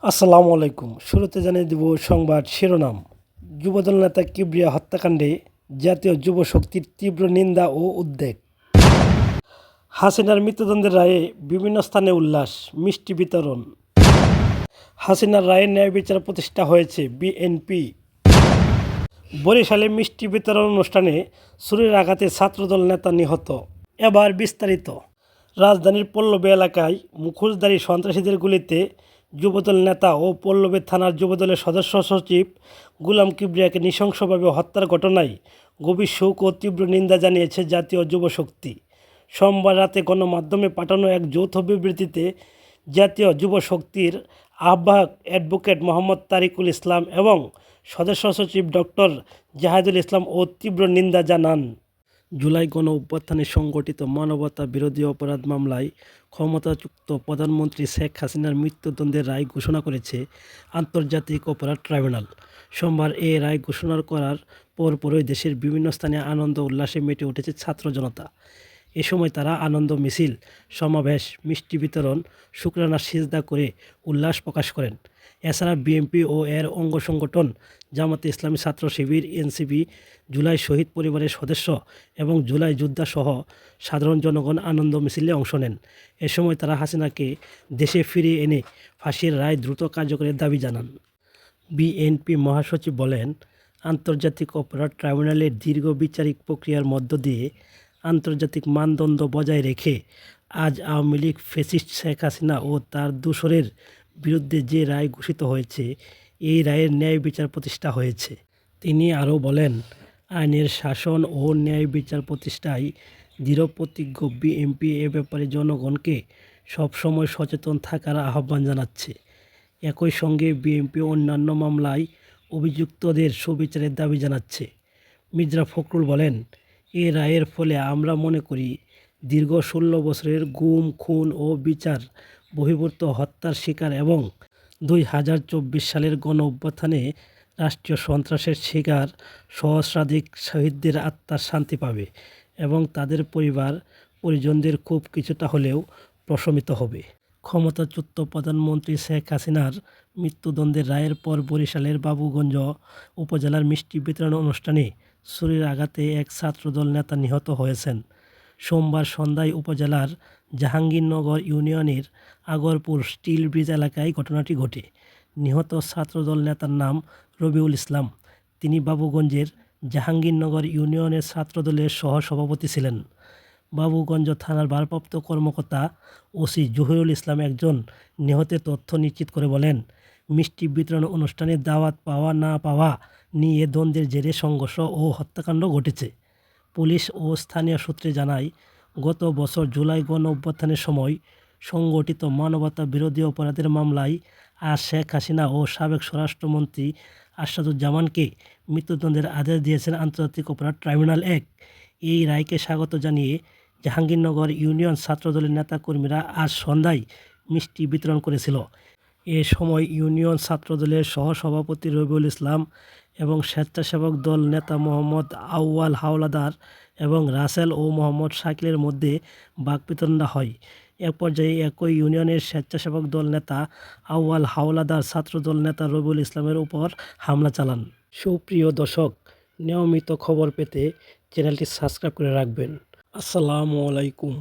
আসসালামু আলাইকুম। শুরুতে জানিয়ে দিব সংবাদ শিরোনাম। যুবদল নেতা কিবরিয়া হত্যাকাণ্ডে জাতীয় যুব শক্তির তীব্র নিন্দা ও উদ্বেগ। হাসিনার মৃত্যুদণ্ডের রায়ে বিভিন্ন স্থানে উল্লাস, মিষ্টি বিতরণ। হাসিনার রায়ে ন্যায় বিচার প্রতিষ্ঠা হয়েছে বিএনপি। বরিশালে মিষ্টি বিতরণ অনুষ্ঠানে ছুরির আঘাতে ছাত্রদল নেতা নিহত। এবার বিস্তারিত। রাজধানীর পল্লবী এলাকায় মুখোশধারী সন্ত্রাসীদের গুলিতে যুবদল নেতা ও পল্লবী থানার যুবদলের সদস্য সচিব গোলাম কিবরিয়াকে নৃশংসভাবে হত্যার ঘটনায় গভীর শোক ও তীব্র নিন্দা জানিয়েছে জাতীয় যুব শক্তি। সোমবার রাতে গণমাধ্যমে পাঠানো এক যৌথ বিবৃতিতে জাতীয় যুব শক্তির আহ্বায়ক অ্যাডভোকেট মোহাম্মদ তারিকুল ইসলাম এবং সদস্য সচিব ডক্টর জাহিদুল ইসলাম ও তীব্র নিন্দা জানান। জুলাই গণ অভ্যুত্থানে সংগঠিত মানবতা বিরোধী অপরাধ মামলায় ক্ষমতাচ্যুত প্রধানমন্ত্রী শেখ হাসিনার মৃত্যুদণ্ডের রায় ঘোষণা করেছে আন্তর্জাতিক অপরাধ ট্রাইব্যুনাল। সোমবার এ রায় ঘোষণা করার পরপরই দেশের বিভিন্ন স্থানে আনন্দ উল্লাসে মেতে উঠেছে ছাত্র জনতা। এ সময় তারা আনন্দ মিছিল, সমাবেশ, মিষ্টি বিতরণ, শুকরানা সিজদা করে উল্লাস প্রকাশ করেন। এছাড়া বিএনপি ও এর অঙ্গ সংগঠন জামাতে ইসলামী ছাত্র শিবির, এনসিপি, জুলাই শহীদ পরিবারের সদস্য এবং জুলাই যোদ্ধাসহ সাধারণ জনগণ আনন্দ মিছিলে অংশ নেন। এ সময় তারা হাসিনাকে দেশে ফিরিয়ে এনে ফাঁসির রায় দ্রুত কার্যকরের দাবি জানান। বিএনপি মহাসচিব বলেন, আন্তর্জাতিক অপরাধ ট্রাইব্যুনালের দীর্ঘ বিচারিক প্রক্রিয়ার মধ্য দিয়ে আন্তর্জাতিক মানদণ্ড বজায় রেখে আজ আওয়ামী লীগ ফ্যাসিস্ট শেখ হাসিনা ও তার দোসরের বিরুদ্ধে যে রায় ঘোষিত হয়েছে, এই রায়ের ন্যায় বিচার প্রতিষ্ঠা হয়েছে। তিনি আরও বলেন, আইনের শাসন ও ন্যায় বিচার প্রতিষ্ঠায় দৃঢ়প্রতিজ্ঞ বিএনপি এ ব্যাপারে জনগণকে সবসময় সচেতন থাকার আহ্বান জানাচ্ছে। একই সঙ্গে বিএনপি অন্যান্য মামলায় অভিযুক্তদের সুবিচারের দাবি জানাচ্ছে। মির্জা ফখরুল বলেন, এ রায়ের ফলে আমরা মনে করি দীর্ঘ 16 বছরের গুম, খুন ও বিচার বহির্ভূত হত্যার শিকার এবং 2024 সালের গণ অভ্যুত্থানে রাষ্ট্রীয় সন্ত্রাসের শিকার সহস্রাধিক শহীদদের আত্মার শান্তি পাবে এবং তাদের পরিবার পরিজনদের খুব কিছুটা হলেও প্রশমিত হবে। ক্ষমতাচ্যুত প্রধানমন্ত্রী শেখ হাসিনার মৃত্যুদণ্ডের রায়ের পর বরিশালের বাবুগঞ্জ উপজেলার মিষ্টি বিতরণ অনুষ্ঠানে ছুরির আঘাতে এক ছাত্রদল নেতা নিহত হয়েছেন। সোমবার সন্ধ্যায় উপজেলার জাহাঙ্গীরনগর ইউনিয়নের আগরপুর স্টিল ব্রিজ এলাকায় ঘটনাটি ঘটে। নিহত ছাত্রদল নেতার নাম রবিউল ইসলাম। তিনি বাবুগঞ্জের জাহাঙ্গীরনগর ইউনিয়নের ছাত্রদলের সহ-সভাপতি ছিলেন। বাবুগঞ্জ থানার ভারপ্রাপ্ত কর্মকর্তা ওসি জহিরুল ইসলাম একজন নিহতের তথ্য নিশ্চিত করে বলেন, মিষ্টি বিতরণ অনুষ্ঠানে দাওয়াত পাওয়া না পাওয়া নিয়ে দ্বন্দ্বের জেরে সংঘর্ষ ও হত্যাকাণ্ড ঘটেছে। পুলিশ ও স্থানীয় সূত্রে জানায়, গত বছর জুলাই গণ অভ্যুত্থানের সময় সংগঠিত মানবতা বিরোধী অপরাধের মামলায় আজ শেখ হাসিনা ও সাবেক স্বরাষ্ট্রমন্ত্রী আসাদুজ্জামানকে মৃত্যুদণ্ডের আদেশ দিয়েছেন আন্তর্জাতিক অপরাধ ট্রাইব্যুনাল 1। এই রায়কে স্বাগত জানিয়ে জাহাঙ্গীরনগর ইউনিয়ন ছাত্রদলের নেতাকর্মীরা আজ সন্ধ্যায় মিষ্টি বিতরণ করেছিল। এ সময় ইউনিয়ন ছাত্রদলের সহসভাপতি রবিউল ইসলাম এবং স্বেচ্ছাসেবক দল নেতা মোহাম্মদ আউয়াল হাওলাদার এবং রাসেল ও মোহাম্মদ শাকিলের মধ্যে বাকবিতণ্ডা হয়। এক পর্যায়ে একই ইউনিয়নের স্বেচ্ছাসেবক দল নেতা আউয়াল হাওলাদার ছাত্রদল নেতা রবিউল ইসলামের উপর হামলা চালান। সুপ্রিয় দর্শক, নিয়মিত খবর পেতে চ্যানেলটি সাবস্ক্রাইব করে রাখবেন। আসসালামু আলাইকুম।